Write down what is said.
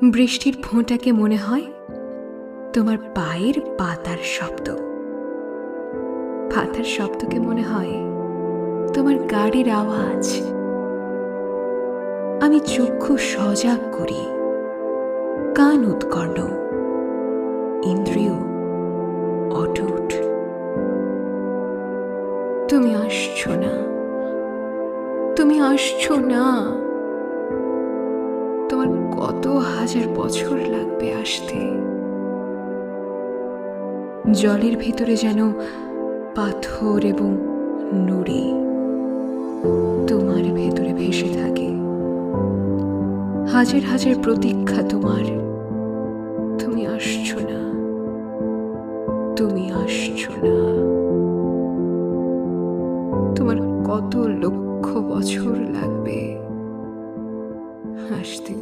বৃষ্টির ফোঁটাকে মনে হয় তোমার পায়ের পাতার শব্দ, পাতার শব্দকে মনে হয় তোমার গাড়ির আওয়াজ। আমি চক্ষু সজাগ করি, কান উৎকর্ণ, ইন্দ্রিয় অটুট। তুমি আসছো না, তুমি আসছো না। তোমার কত হাজার বছর লাগবে আসতে। জলের ভিতরে যেন পাথর এবং নুড়ি তোমার ভেতরে ভেসে থাকে। হাজার হাজার প্রতীক্ষা তোমার। তুমি আসছো না, তুমি আসছো না। তোমার কত লক্ষ বছর লাগবে আসতে।